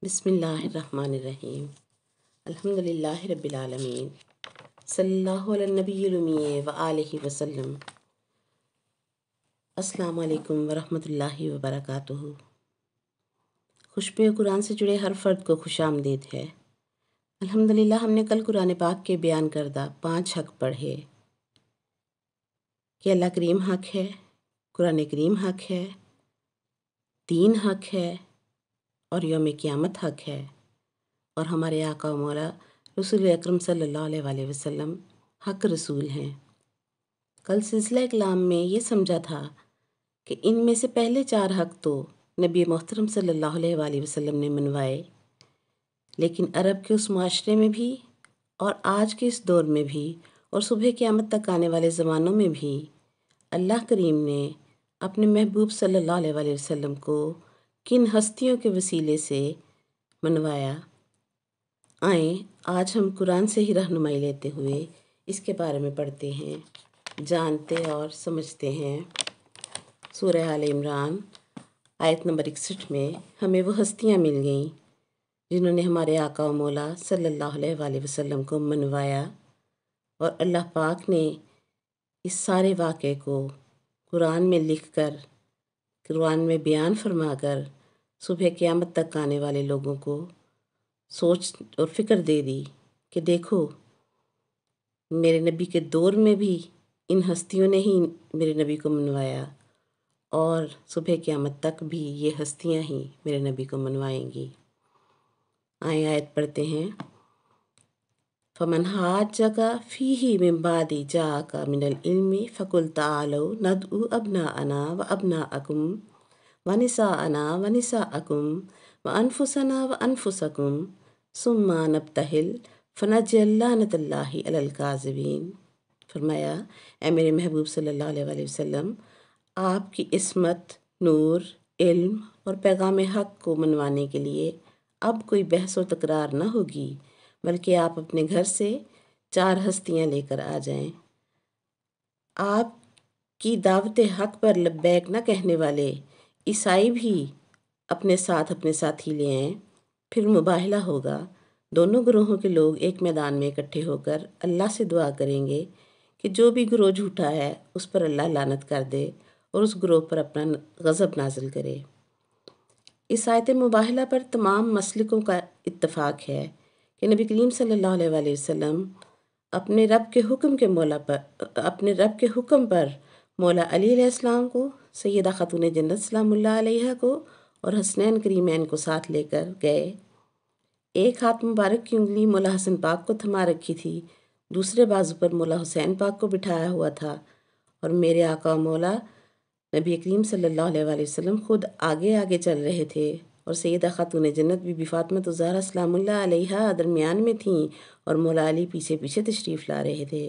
بسم اللہ الرحمن الرحیم الحمدللہ رب العالمین صلی اللہ علی النبی الامی و آلہ وسلم۔ السلام علیکم ورحمۃ اللہ وبرکاتہ۔ خوشبو قرآن سے جڑے ہر فرد کو خوش آمدید ہے۔ الحمدللہ ہم نے کل قرآن پاک کے بیان کردہ 5 حق پڑھے کہ اللہ کریم حق ہے، قرآن کریم حق ہے، دین حق ہے اور یوم قیامت حق ہے، اور ہمارے آقا و مولا رسول اکرم صلی اللہ علیہ وآلہ وسلم حق رسول ہیں۔ کل سلسلہ کلام میں یہ سمجھا تھا کہ ان میں سے پہلے 4 حق تو نبی محترم صلی اللہ علیہ وآلہ وسلم نے منوائے، لیکن عرب کے اس معاشرے میں بھی اور آج کے اس دور میں بھی اور صبح قیامت تک آنے والے زمانوں میں بھی اللہ کریم نے اپنے محبوب صلی اللہ علیہ وآلہ وسلم کو کن ہستیوں کے وسیلے سے منوایا۔ آئیں آج ہم قرآن سے ہی رہنمائی لیتے ہوئے اس کے بارے میں پڑھتے ہیں، جانتے اور سمجھتے ہیں۔ سورہ آل عمران آیت نمبر 61 میں ہمیں وہ ہستیاں مل گئیں جنہوں نے ہمارے آقا و مولا صلی اللہ علیہ وآلہ وسلم کو منوایا، اور اللہ پاک نے اس سارے واقعے کو قرآن میں لکھ کر، قرآن میں بیان فرما کر صبح قیامت تک آنے والے لوگوں کو سوچ اور فکر دے دی کہ دیکھو میرے نبی کے دور میں بھی ان ہستیوں نے ہی میرے نبی کو منوایا، اور صبح قیامت تک بھی یہ ہستیاں ہی میرے نبی کو منوائیں گی۔ آئیں آیت پڑھتے ہیں۔ فَمَنْ حَاجَّكَ فِيهِ مِنْ بَعْدِ جَاءَكَ مِنَ الْعِلْمِ فَقُلْ تَعَالَوْا نَدْعُ أَبْنَاءَنَا وَأَبْنَاءَكُمْ وَنِسَاءَنَا وَنِسَاءَكُمْ وَأَنفُسَنَا وَأَنفُسَكُمْ ثُمَّ نَبْتَهِلْ فَنَجْعَلْ لَعْنَةَ اللَّهِ عَلَى الْكَاذِبِينَ۔ فرمایا اے میرے محبوب صلی اللہ علیہ وآلہ وسلم، آپ کی عصمت، نور، علم اور پیغام حق کو منوانے کے لیے اب کوئی بحث و تکرار نہ ہوگی، بلکہ آپ اپنے گھر سے 4 ہستیاں لے کر آ جائیں۔ آپ کی دعوت حق پر لبیک نہ کہنے والے عیسائی بھی اپنے ساتھی لے آئیں، پھر مباہلہ ہوگا۔ دونوں گروہوں کے لوگ ایک میدان میں اکٹھے ہو کر اللہ سے دعا کریں گے کہ جو بھی گروہ جھوٹا ہے اس پر اللہ لعنت کر دے اور اس گروہ پر اپنا غضب نازل کرے۔ اس آیت مباہلہ پر تمام مسلکوں کا اتفاق ہے کہ نبی کریم صلی اللہ علیہ وآلہ وسلم اپنے رب کے حکم پر مولا علی علیہ السلام کو، سیدہ خاتون جنت سلام اللہ علیہا کو اور حسنین کریمین کو ساتھ لے کر گئے۔ ایک ہاتھ مبارک کی انگلی مولا حسن پاک کو تھما رکھی تھی، دوسرے بازو پر مولا حسین پاک کو بٹھایا ہوا تھا، اور میرے آقا مولا نبی کریم صلی اللہ علیہ وآلہ وسلم خود آگے آگے چل رہے تھے، اور سیدہ خاتون جنت بی بی فاطمہ الزہرا سلام اللہ علیہا درمیان میں تھیں اور مولا علی پیچھے پیچھے تشریف لا رہے تھے۔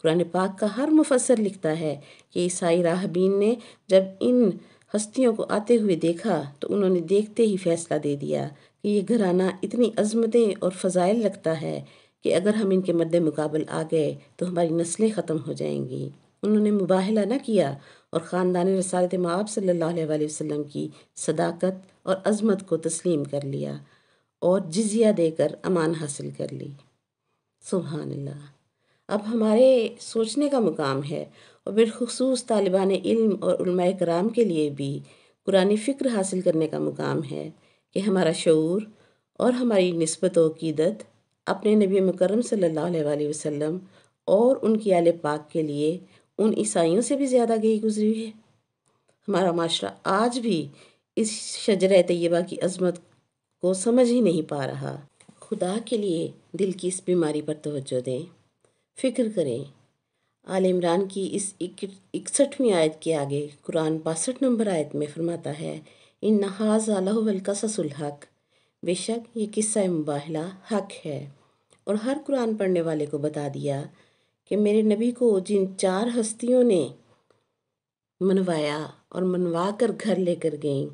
قرآن پاک کا ہر مفسر لکھتا ہے کہ عیسائی راہبین نے جب ان ہستیوں کو آتے ہوئے دیکھا تو انہوں نے دیکھتے ہی فیصلہ دے دیا کہ یہ گھرانہ اتنی عظمتیں اور فضائل رکھتا ہے کہ اگر ہم ان کے مد مقابل آ گئے تو ہماری نسلیں ختم ہو جائیں گی۔ انہوں نے مباہلہ نہ کیا اور خاندان رسالت مآب صلی اللہ علیہ وآلہ وسلم کی صداقت اور عظمت کو تسلیم کر لیا اور جزیہ دے کر امان حاصل کر لی۔ سبحان اللہ۔ اب ہمارے سوچنے کا مقام ہے، اور بالخصوص طالبان علم اور علماء کرام کے لیے بھی قرآنی فکر حاصل کرنے کا مقام ہے کہ ہمارا شعور اور ہماری نسبت و عقیدت اپنے نبی مکرم صلی اللہ علیہ وآلہ وسلم اور ان کی آل پاک کے لیے ان عیسائیوں سے بھی زیادہ گئی گزری ہے۔ ہمارا معاشرہ آج بھی اس شجرہ طیبہ کی عظمت کو سمجھ ہی نہیں پا رہا۔ خدا کے لیے دل کی اس بیماری پر توجہ دیں، فکر کریں۔ آل عمران کی اس 61ویں آیت کے آگے قرآن 62 نمبر آیت میں فرماتا ہے ان ھذا لھو القصص الحق، بے شک یہ قصہ مباہلہ حق ہے، اور ہر قرآن پڑھنے والے کو بتا دیا کہ میرے نبی کو جن 4 ہستیوں نے منوایا اور منوا کر گھر لے کر گئیں،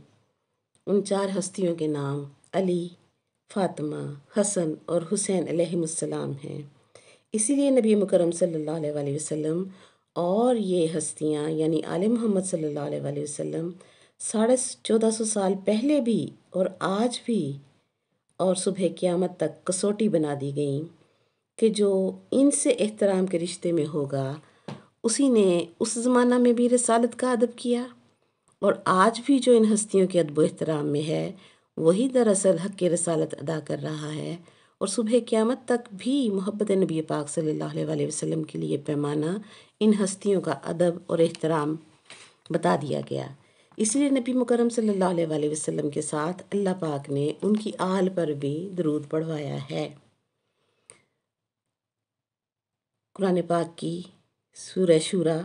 ان 4 ہستیوں کے نام علی، فاطمہ، حسن اور حسین علیہم السلام ہیں۔ اسی لیے نبی مکرم صلی اللہ علیہ وآلہ وسلم اور یہ ہستیاں یعنی آل محمد صلی اللہ علیہ وآلہ وسلم 1450 سال پہلے بھی اور آج بھی اور صبح قیامت تک کسوٹی بنا دی گئیں کہ جو ان سے احترام کے رشتے میں ہوگا اسی نے اس زمانہ میں بھی رسالت کا ادب کیا، اور آج بھی جو ان ہستیوں کے ادب و احترام میں ہے وہی دراصل حق کی رسالت ادا کر رہا ہے، اور صبح قیامت تک بھی محبت نبی پاک صلی اللہ علیہ وسلم کے لیے پیمانہ ان ہستیوں کا ادب اور احترام بتا دیا گیا۔ اس لیے نبی مکرم صلی اللہ علیہ وسلم کے ساتھ اللہ پاک نے ان کی آل پر بھی درود پڑھوایا ہے۔ قرآن پاک کی سورہ شورا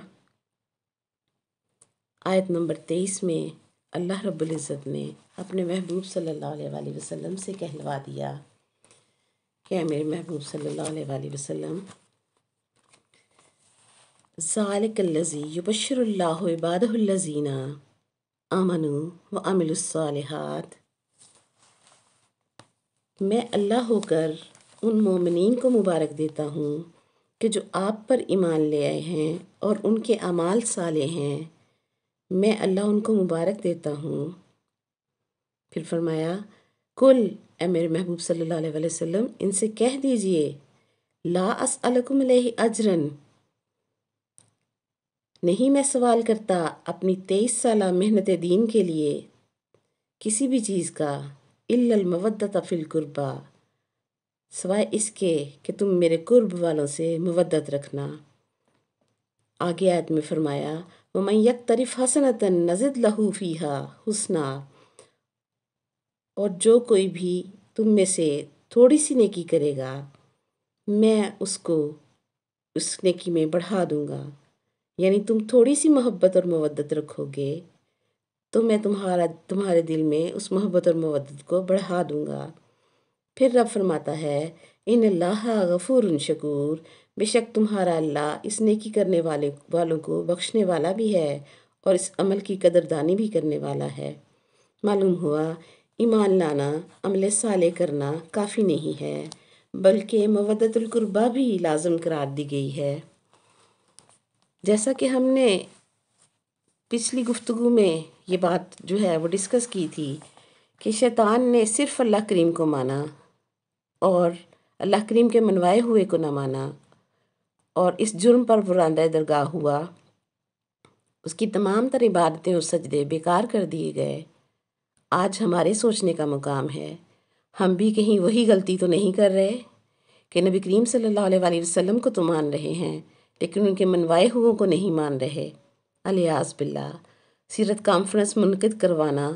آیت نمبر 23 میں اللہ رب العزت نے اپنے محبوب صلی اللہ علیہ وسلم سے کہلوا دیا کہ اے میرے محبوب صلی اللہ علیہ وسلم، ذالک الذی یبشر اللہ عبادہ الذین آمنوا وعملوا الصالحات، میں اللہ ہو کر ان مومنین کو مبارک دیتا ہوں کہ جو آپ پر ایمان لے آئے ہیں اور ان کے اعمال صالح ہیں، میں اللہ ان کو مبارک دیتا ہوں۔ پھر فرمایا کل، اے میرے محبوب صلی اللہ علیہ وسلم ان سے کہہ دیجئے لا اسألکم علیہ اجرن، نہیں میں سوال کرتا اپنی 23 سالہ محنت دین کے لیے کسی بھی چیز کا، الا المودۃ فی القربہ، سوائے اس کے کہ تم میرے قرب والوں سے مودت رکھنا۔ آگے آیت میں فرمایا وَمَن یقترف حسنۃ نزد لہ فیہا حسنا، اور جو کوئی بھی تم میں سے تھوڑی سی نیکی کرے گا میں اس کو اس نیکی میں بڑھا دوں گا، یعنی تم تھوڑی سی محبت اور مودت رکھو گے تو میں تمہارے دل میں اس محبت اور مودت کو بڑھا دوں گا۔ پھر رب فرماتا ہے ان اللہ غفور شکور، بے شک تمہارا اللہ اس نیکی کرنے والوں کو بخشنے والا بھی ہے اور اس عمل کی قدردانی بھی کرنے والا ہے۔ معلوم ہوا ایمان لانا، عمل صالح کرنا کافی نہیں ہے، بلکہ مودت القربہ بھی لازم قرار دی گئی ہے۔ جیسا کہ ہم نے پچھلی گفتگو میں یہ بات جو ہے وہ ڈسکس کی تھی کہ شیطان نے صرف اللہ کریم کو مانا اور اللہ کریم کے منوائے ہوئے کو نہ مانا، اور اس جرم پر برآمدہ درگاہ ہوا، اس کی تمام تر عبادتیں اور سجدے بیکار کر دیے گئے۔ آج ہمارے سوچنے کا مقام ہے ہم بھی کہیں وہی غلطی تو نہیں کر رہے کہ نبی کریم صلی اللہ علیہ وسلم کو تو مان رہے ہیں لیکن ان کے منوائے ہوئے کو نہیں مان رہے۔ الیاذ باللہ، سیرت کانفرنس منعقد کروانا،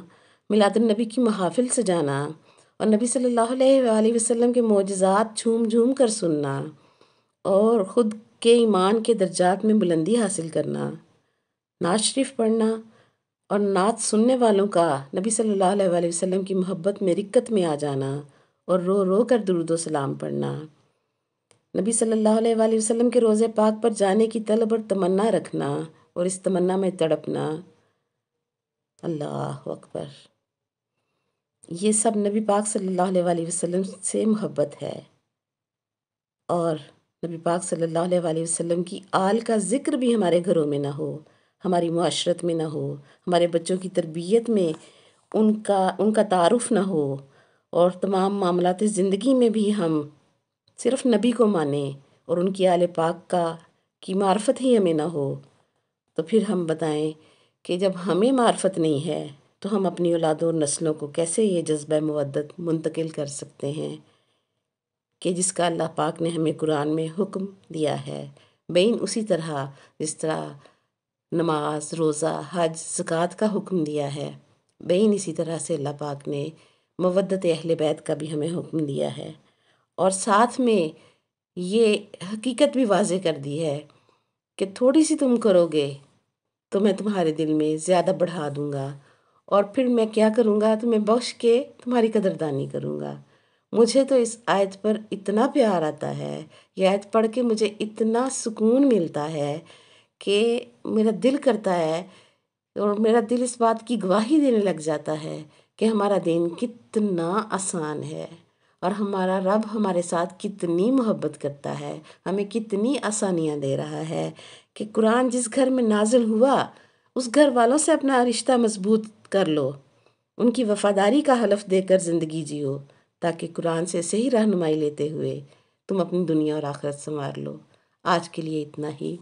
میلاد النبی کی محافل سجانا اور نبی صلی اللہ علیہ وسلم کے معجزات جھوم جھوم کر سننا اور خود کے ایمان کے درجات میں بلندی حاصل کرنا، نعت شریف پڑھنا اور نعت سننے والوں کا نبی صلی اللہ علیہ وسلم کی محبت میں رکت میں آ جانا اور رو رو کر درود و سلام پڑھنا، نبی صلی اللہ علیہ وسلم کے روضہ پاک پر جانے کی طلب اور تمنا رکھنا اور اس تمنا میں تڑپنا، اللہ اکبر، یہ سب نبی پاک صلی اللہ علیہ وسلم سے محبت ہے۔ اور نبی پاک صلی اللہ علیہ وسلم کی آل کا ذکر بھی ہمارے گھروں میں نہ ہو، ہماری معاشرت میں نہ ہو، ہمارے بچوں کی تربیت میں ان کا تعارف نہ ہو، اور تمام معاملات زندگی میں بھی ہم صرف نبی کو مانیں اور ان کی آل پاک کی معرفت ہی ہمیں نہ ہو، تو پھر ہم بتائیں کہ جب ہمیں معرفت نہیں ہے تو ہم اپنی اولاد اور نسلوں کو کیسے یہ جذبہ مودت منتقل کر سکتے ہیں کہ جس کا اللہ پاک نے ہمیں قرآن میں حکم دیا ہے، بین اسی طرح جس طرح نماز، روزہ، حج، زکوٰۃ کا حکم دیا ہے، بین اسی طرح سے اللہ پاک نے مودت اہل بیت کا بھی ہمیں حکم دیا ہے، اور ساتھ میں یہ حقیقت بھی واضح کر دی ہے کہ تھوڑی سی تم کرو گے تو میں تمہارے دل میں زیادہ بڑھا دوں گا، اور پھر میں کیا کروں گا، تمہیں بخش کے تمہاری قدردانی کروں گا۔ مجھے تو اس آیت پر اتنا پیار آتا ہے، یہ آیت پڑھ کے مجھے اتنا سکون ملتا ہے کہ میرا دل کرتا ہے اور میرا دل اس بات کی گواہی دینے لگ جاتا ہے کہ ہمارا دین کتنا آسان ہے اور ہمارا رب ہمارے ساتھ کتنی محبت کرتا ہے، ہمیں کتنی آسانیاں دے رہا ہے کہ قرآن جس گھر میں نازل ہوا اس گھر والوں سے اپنا رشتہ مضبوط کر لو، ان کی وفاداری کا حلف دے کر زندگی جیو، تاکہ قرآن سے صحیح رہنمائی لیتے ہوئے تم اپنی دنیا اور آخرت سنوار لو۔ آج کے لیے اتنا ہی،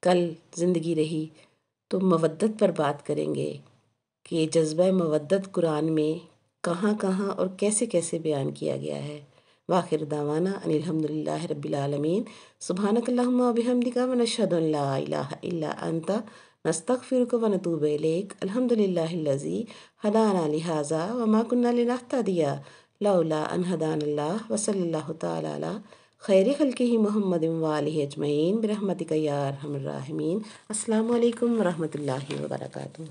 کل زندگی رہی تو مودت پر بات کریں گے کہ یہ جذبہ مودت قرآن میں کہاں کہاں اور کیسے کیسے بیان کیا گیا ہے۔ وآخر دعوانا ان الحمدللہ رب العالمین، سبحانک اللہم و بحمدک ونشہد ان لا الہ الا انت نستغفرک ونتوب الیک، الحمدللہ الذی ہدانا لہذا وما کنا لنہتدی لولا ان ہدانا اللہ، وصلی اللہ تعالی علی خیر خلقہ محمد وآلہ اجمعین برحمتک یا ارحم الراحمین۔ السلام علیکم ورحمۃ اللہ وبرکاتہ۔